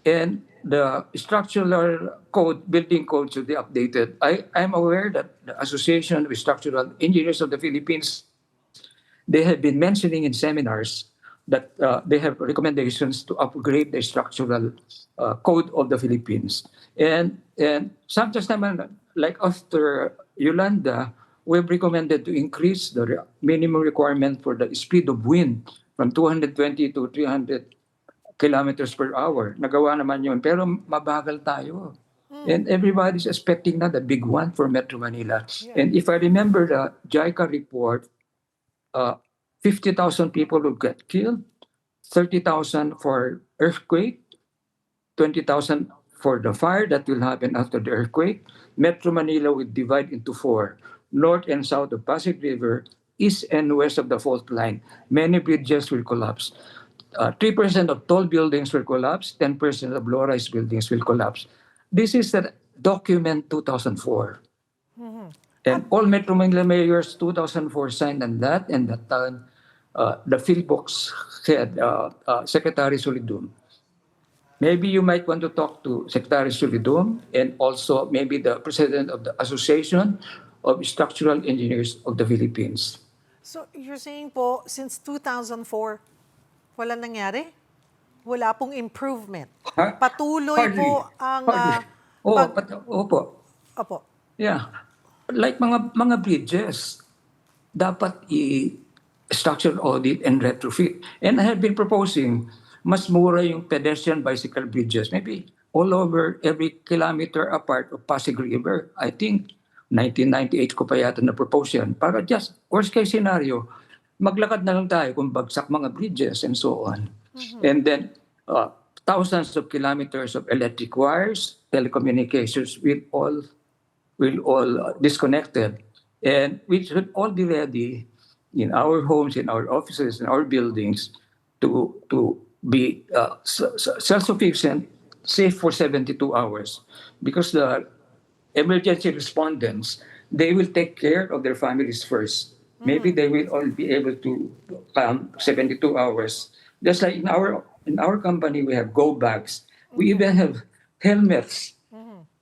and the structural code, building code should be updated. I'm aware that the Association of Structural Engineers of the Philippines, they have been mentioning in seminars that they have recommendations to upgrade the structural code of the Philippines. And sometimes naman, like after Yolanda, we've recommended to increase the minimum requirement for the speed of wind from 220 to 300 kilometers per hour. Nagawa naman yun, pero mabagal tayo. And everybody's expecting na the big one for Metro Manila. And if I remember the JICA report, 50,000 people will get killed, 30,000 for earthquake, 20,000 for the fire that will happen after the earthquake. Metro Manila will divide into 4, north and south of Pasig River, east and west of the fault line. Many bridges will collapse. 3% of tall buildings will collapse, 10% of low-rise buildings will collapse. This is the document 2004. And all Metro Manila mayors 2004 signed on that, and that time the Philbox head, Secretary Solidum. Maybe you might want to talk to Secretary Solidum and also maybe the president of the Association of Structural Engineers of the Philippines. So you're saying po, since 2004, wala nangyari? Wala pong improvement? Patuloy Hardly. po ang... Opo. Opo. Yeah. Like mga bridges, dapat i-structural audit and retrofit. And I have been proposing mas mura yung pedestrian bicycle bridges, maybe all over every kilometer apart of Pasig River. I think 1998 ko pa yata na-propose yan. Para just, worst case scenario, maglakad na lang tayo kung bagsak mga bridges and so on. And then, thousands of kilometers of electric wires, telecommunications will all disconnected. And we should all be ready in our homes, in our offices, in our buildings to be self-sufficient, safe for 72 hours. Because the emergency respondents, they will take care of their families first. Maybe they will all be able to come 72 hours. Just like in our company, we have go bags. We even have helmets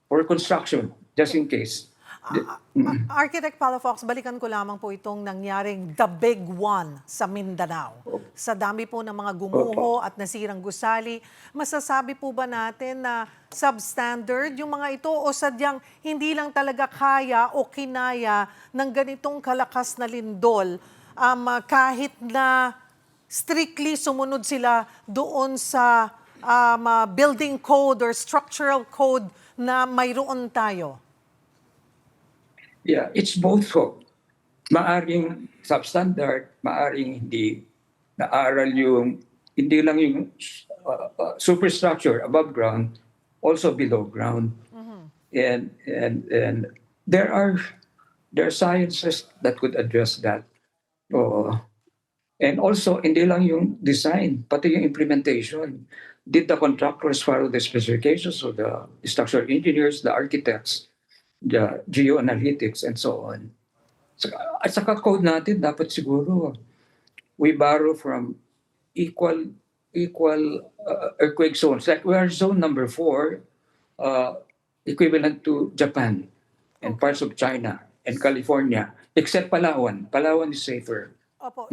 for construction, just in case. Architect Palafox, balikan ko lamang po itong nangyaring the big one sa Mindanao. Sa dami po ng mga gumuho at nasirang gusali, masasabi po ba natin na substandard yung mga ito o sadyang hindi lang talaga kaya o kinaya ng ganitong kalakas na lindol kahit na strictly sumunod sila doon sa building code or structural code na mayroon tayo? Yeah, it's both po. Maaring substandard, maaring hindi naaral hindi lang yung superstructure above ground, also below ground. And there are sciences that could address that. And also, hindi lang yung design, pati yung implementation. Did the contractors follow the specifications of the structural engineers, the architects, the geoanalytics, and so on? So, at saka code natin, dapat siguro we borrow from equal earthquake zones. Like we are zone number 4, equivalent to Japan and parts of China and California, except Palawan. Palawan is safer. Opo.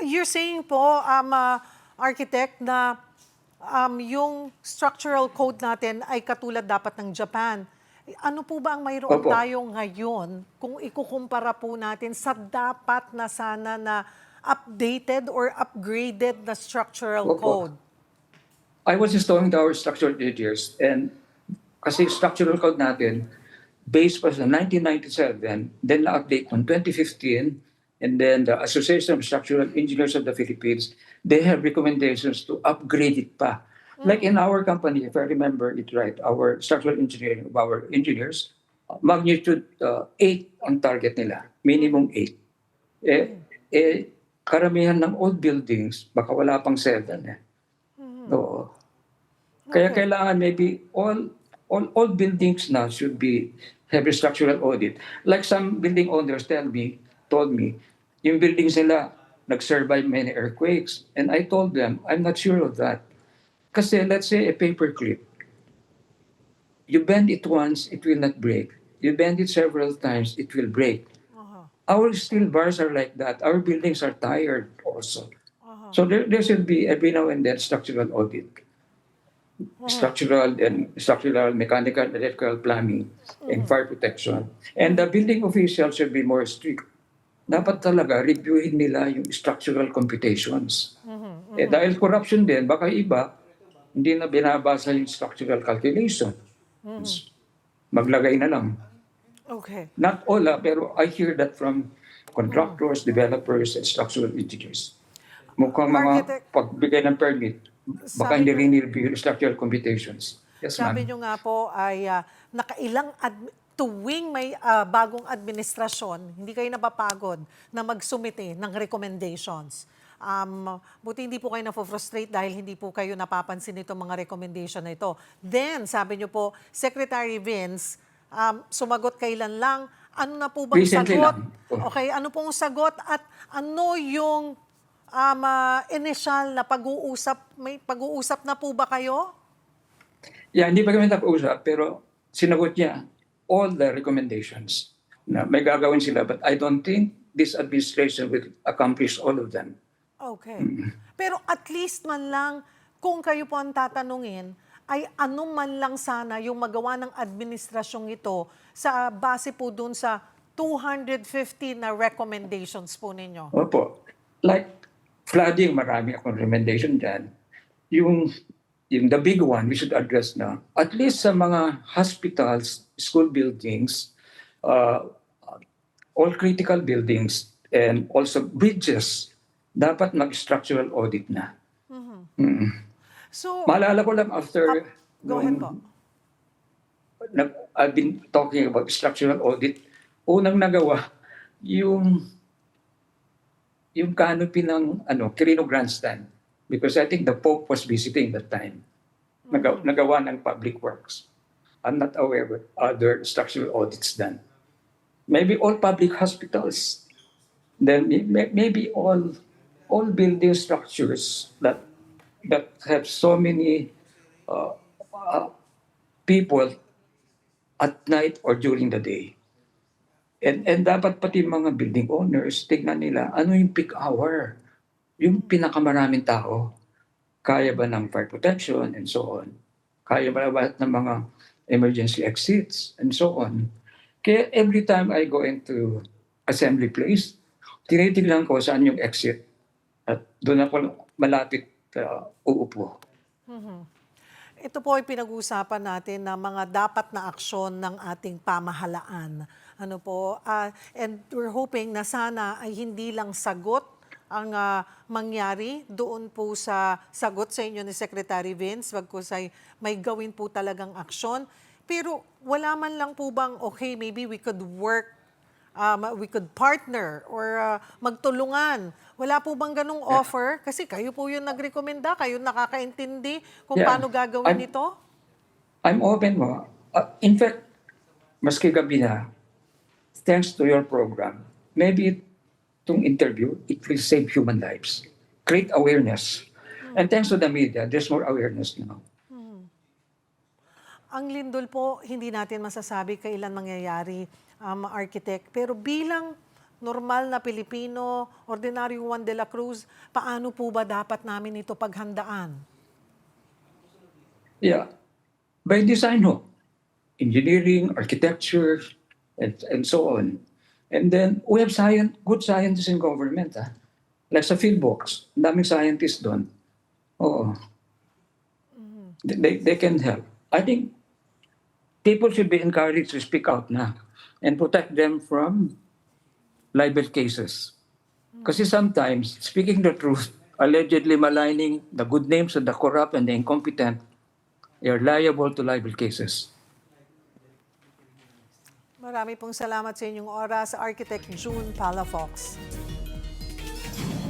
You're saying po, architect, na yung structural code natin ay katulad dapat ng Japan. Ano po ba ang mayroon tayo ngayon kung ikukumpara po natin sa dapat na sana na updated or upgraded na structural code? I was just talking to our structural engineers, and kasi structural code natin, based pa sa 1997, then na-update on 2015, and then the Association of Structural Engineers of the Philippines, they have recommendations to upgrade it pa. Like in our company, if I remember it right, our structural engineering of our engineers, magnitude 8 ang target nila, minimum 8. Karamihan ng old buildings, baka wala pang 7. Oo. Kaya kailangan maybe all buildings na should have a structural audit. Like some building owners told me, yung buildings nila nag-survive many earthquakes. And I told them, I'm not sure of that. Kasi let's say a paper clip, you bend it once, it will not break. You bend it several times, it will break. Our steel bars are like that. Our buildings are tired also. So there should be every now and then structural audit. Structural, mechanical, electrical plumbing, and fire protection. And the building officials should be more strict. Dapat talaga reviewin nila yung structural computations. Eh, dahil corruption din, baka iba, hindi na binabasa yung structural calculation. Maglagay na lang. Okay. Not all, pero I hear that from contractors, developers, and structural engineers. Mukhang mga pagbigay ng permit, baka hindi rin review structural computations. Yes, ma'am. Sabi nyo nga po ay nakailang tuwing may bagong administrasyon, hindi kayo napapagod na magsumite ng recommendations. Buti hindi po kayo na-frustrate dahil hindi po kayo napapansin itong mga recommendation na ito. Then, sabi nyo po, Secretary Vince, sumagot kailan lang, ano na po bang Recently sagot? lang. Okay, ano pong sagot at ano yung initial na pag-uusap? May pag-uusap na po ba kayo? Yeah, hindi pa kami nag-uusap, pero sinagot niya all the recommendations na may gagawin sila. But I don't think this administration will accomplish all of them. Okay. Pero at least man lang, kung kayo po ang tatanungin, ay ano man lang sana yung magawa ng administrasyong ito sa base po dun sa 250 na recommendations po ninyo. Opo. Like flooding, marami akong recommendation dyan. Yung the big one we should address na, at least sa mga hospitals, school buildings, all critical buildings, and also bridges, dapat mag-structural audit na. So, Maalala ko lang after, go ahead po. I've been talking about structural audit, unang nagawa, yung canopy ng Quirino Grandstand. Because I think the Pope was visiting that time. Nagawa ng Public Works. I'm not aware of other structural audits done. Maybe all public hospitals. Then maybe all building structures that have so many people at night or during the day. And dapat pati mga building owners, tingnan nila, ano yung peak hour? Yung pinakamaraming tao. Kaya ba ng fire protection and so on? Kaya ba ng mga emergency exits and so on? Kaya every time I go into assembly place, tinitignan ko saan yung exit. At doon ako malapit uupo. Ito po ay pinag-uusapan natin na mga dapat na aksyon ng ating pamahalaan. Ano po? And we're hoping na sana ay hindi lang sagot ang mangyari doon po sa sagot sa inyo ni Secretary Vince, bagkus ay may gawin po talagang aksyon. Pero wala man lang po bang, okay, maybe we could work, we could partner or magtulungan. Wala po bang ganung offer? Kasi kayo po yung nagrekomenda, kayo nakakaintindi kung paano gagawin ito? I'm open mo. In fact, maski gabi na, thanks to your program, maybe itong interview, it will save human lives. Create awareness. And thanks to the media, there's more awareness now. Ang lindol po, hindi natin masasabi kailan mangyayari, architect. Pero bilang normal na Pilipino, ordinaryong Juan de la Cruz, paano po ba dapat namin ito paghandaan? Yeah. By design, ho. Engineering, architecture, and so on. And then, we have good scientists in government. Like sa Philbox, daming scientists doon. Oo. They can help. I think people should be encouraged to speak out na and protect them from libel cases. Kasi sometimes, speaking the truth, allegedly maligning the good names of the corrupt and the incompetent, they are liable to libel cases. Marami pong salamat sa inyong oras, Architect June Palafox.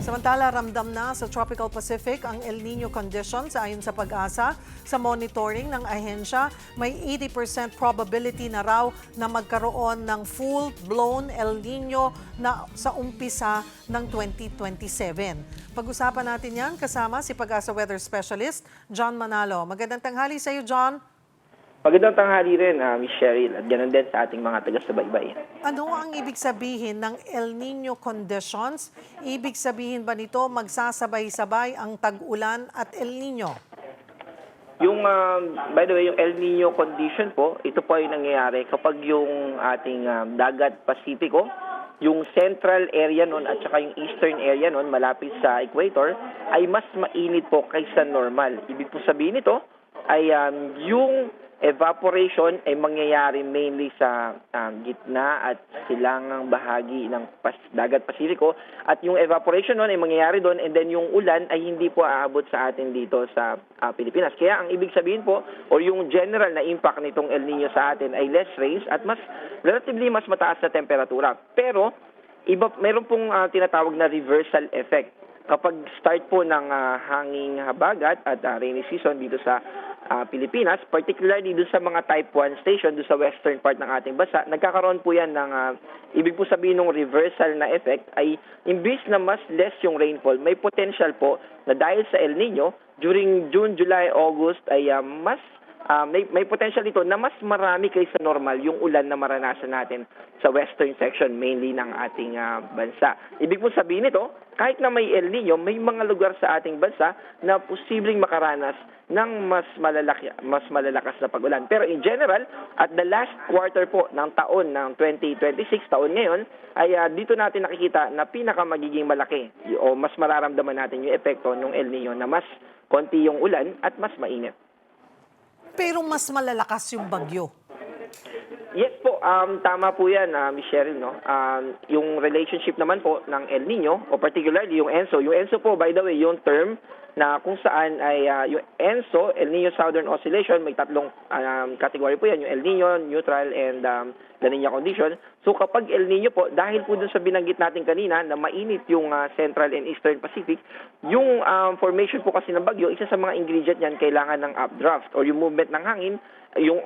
Samantala, ramdam na sa Tropical Pacific ang El Nino conditions ayon sa Pag-asa. Sa monitoring ng ahensya, may 80% probability na raw na magkaroon ng full-blown El Nino na sa umpisa ng 2027. Pag-usapan natin yan kasama si Pag-asa Weather Specialist, John Manalo. Magandang tanghali sa iyo, John. Magandang tanghali rin, Miss Cheryl, at ganoon din sa ating mga taga-subaybay. Ano ang ibig sabihin ng El Nino conditions? Ibig sabihin ba nito magsasabay-sabay ang tag-ulan at El Nino? Yung, by the way, yung El Nino condition po, ito po ay nangyayari kapag yung ating dagat Pasipiko, yung central area nun at saka yung eastern area nun, malapit sa equator, ay mas mainit po kaysa normal. Ibig po sabihin nito ay yung evaporation ay mangyayari mainly sa gitna at silangang bahagi ng dagat Pasifiko, at yung evaporation nun ay mangyayari doon, and then yung ulan ay hindi po aabot sa atin dito sa Pilipinas. Kaya ang ibig sabihin po, o yung general na impact nitong El Nino sa atin ay less rains at relatively mas mataas na temperatura. Pero meron pong tinatawag na reversal effect. Kapag start po ng hanging habagat at rainy season dito sa Pilipinas, particularly doon sa mga type 1 station, doon sa western part ng ating bansa, nagkakaroon po yan ng, ibig po sabihin ng reversal na effect ay imbis na mas less yung rainfall, may potential po na dahil sa El Nino, during June, July, August ay may potential ito na mas marami kaysa normal yung ulan na maranasan natin sa western section, mainly ng ating bansa. Ibig po sabihin nito, kahit na may El Nino, may mga lugar sa ating bansa na posibleng makaranas ng mas malalakas na pag-ulan. Pero in general, at the last quarter po ng taon ng 2026, taon ngayon, ay dito natin nakikita na magiging malaki o mas mararamdaman natin yung epekto ng El Nino na mas konti yung ulan at mas mainit. Pero mas malalakas yung bagyo. Yes po, tama po yan, Ms. Cheryl, no? Yung relationship naman po ng El Nino, o particularly yung ENSO. Yung ENSO po, by the way, yung term na kung saan ay yung ENSO, El Nino Southern Oscillation, may tatlong category po yan, yung El Nino, neutral, and La Nina condition. So kapag El Nino po, dahil po dun sa binanggit natin kanina na mainit yung Central and Eastern Pacific, yung formation po kasi ng bagyo, isa sa mga ingredient niyan kailangan ng updraft or yung movement ng hangin, yung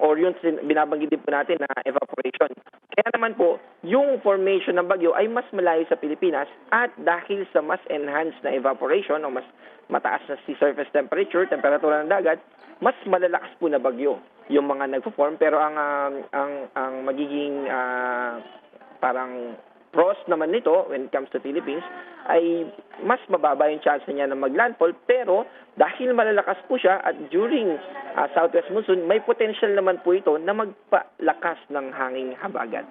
binabanggit din po natin na evaporation. Kaya naman po, yung formation ng bagyo ay mas malayo sa Pilipinas, at dahil sa mas enhanced na evaporation o mas mataas na sea surface temperature, temperatura ng dagat, mas malalakas po na bagyo yung mga nagpo-form. Pero ang magiging parang pros naman nito when it comes to Philippines ay mas mababa yung chance niya na maglandfall, pero dahil malalakas po siya at during southwest monsoon, may potential naman po ito na magpalakas ng hanging habagat.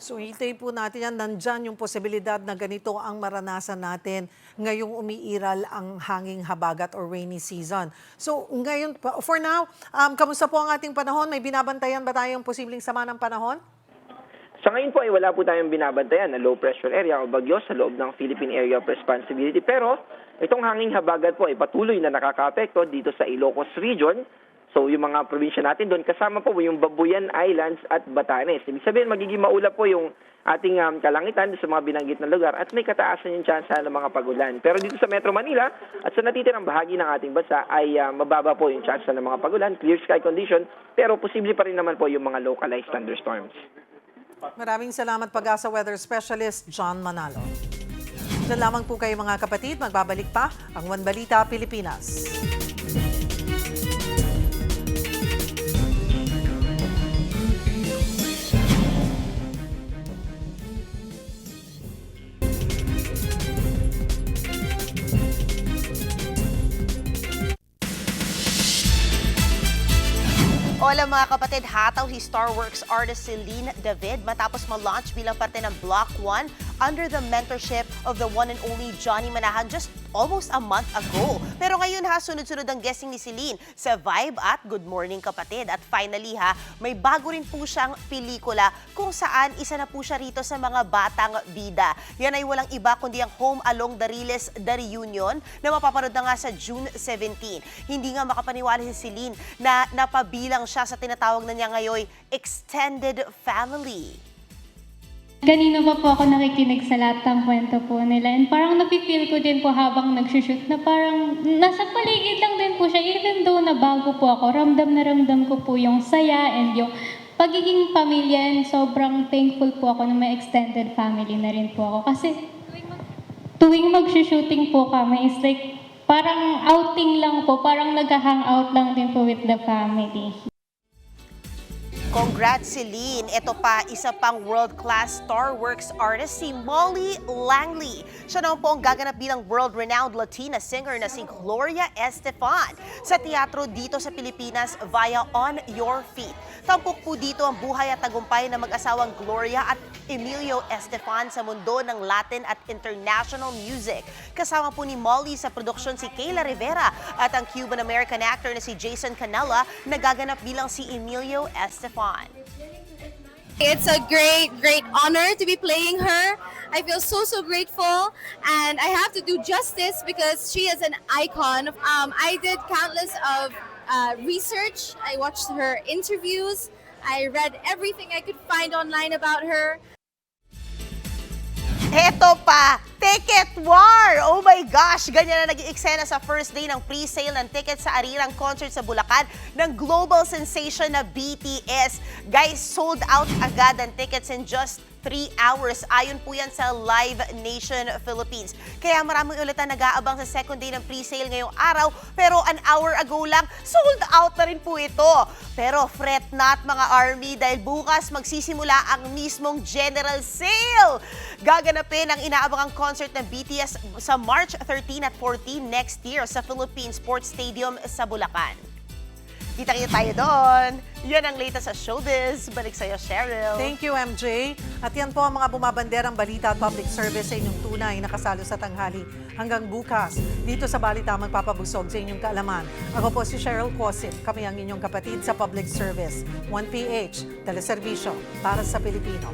So hintayin po natin yan, nandyan yung posibilidad na ganito ang maranasan natin ngayong umiiral ang hanging habagat or rainy season. So ngayon, for now, kamusta po ang ating panahon? May binabantayan ba tayong posibleng sama ng panahon? Sa ngayon po ay wala po tayong binabantayan na low pressure area o bagyo sa loob ng Philippine Area of Responsibility. Pero itong hanging habagat po ay patuloy na nakakaapekto dito sa Ilocos Region. So yung mga probinsya natin doon, kasama po yung Babuyan Islands at Batanes. Ibig sabihin magiging maulap po yung ating kalangitan sa mga binanggit na lugar at may kataasan yung chance ng mga pagulan. Pero dito sa Metro Manila at sa natitirang bahagi ng ating bansa ay mababa po yung chance ng mga pagulan, clear sky condition, pero posible pa rin naman po yung mga localized thunderstorms. Maraming salamat, Pag-asa Weather Specialist John Manalo. Diyan lamang po kayo mga kapatid, magbabalik pa ang One Balita Pilipinas. Hola mga kapatid, hataw si Starworks artist Celine David matapos ma-launch bilang parte ng Block 1 under the mentorship of the one and only Johnny Manahan just almost a month ago. Pero ngayon sunod-sunod ang guesting ni Celine sa Vibe at Good Morning Kapatid. At finally may bago rin po siyang pelikula kung saan isa na po siya rito sa mga batang bida. Yan ay walang iba kundi ang Home Along the Riles, The Reunion na mapapanood na nga sa June 17. Hindi nga makapaniwala si Celine na napabilang siya sa tinatawag na niya ngayon extended family. Kanina pa po ako nakikinig sa lahat ng kwento po nila, and parang napipil ko din po habang nagsushoot na parang nasa paligid lang din po siya, even though na bago po ako, ramdam na ramdam ko po yung saya and yung pagiging pamilya, and sobrang thankful po ako na may extended family na rin po ako. Kasi tuwing magsushooting po kami is like parang outing lang po, parang nag-hangout lang din po with the family. Congrats, Celine. Ito pa, isa pang world-class Starworks artist, si Molly Langley. Siya naman po ang gaganap bilang world-renowned Latina singer na si Gloria Estefan sa teatro dito sa Pilipinas via On Your Feet. Tampok po dito ang buhay at tagumpay ng mag-asawang Gloria at Emilio Estefan sa mundo ng Latin at international music. Kasama po ni Molly sa produksyon si Kayla Rivera at ang Cuban-American actor na si Jason Canela na gaganap bilang si Emilio Estefan. It's a great honor to be playing her. I feel so grateful, and I have to do justice because she is an icon. I did countless of research. I watched her interviews. I read everything I could find online about her. Heto pa, Ticket War! Oh my gosh! Ganyan na naging eksena sa first day ng pre-sale ng tickets sa arirang concert sa Bulacan ng global sensation na BTS. Guys, sold out agad ang tickets in just 3 hours. Ayon po yan sa Live Nation Philippines. Kaya maraming ulit na nag-aabang sa second day ng pre-sale ngayong araw, pero an hour ago lang, sold out na rin po ito. Pero fret not mga ARMY dahil bukas magsisimula ang mismong general sale. Gaganapin ang inaabangang concert ng BTS sa March 13 at 14 next year sa Philippine Sports Stadium sa Bulacan. Kita-kita tayo doon. Yan ang latest sa showbiz. Balik sa'yo, Cheryl. Thank you, MJ. At yan po ang mga bumabanderang balita at public service sa inyong tunay na kasalo sa tanghali. Hanggang bukas, dito sa Balita magpapabusog sa inyong kaalaman. Ako po si Cheryl Cosim. Kami ang inyong kapatid sa public service. 1PH, teleserbisyo para sa Pilipino.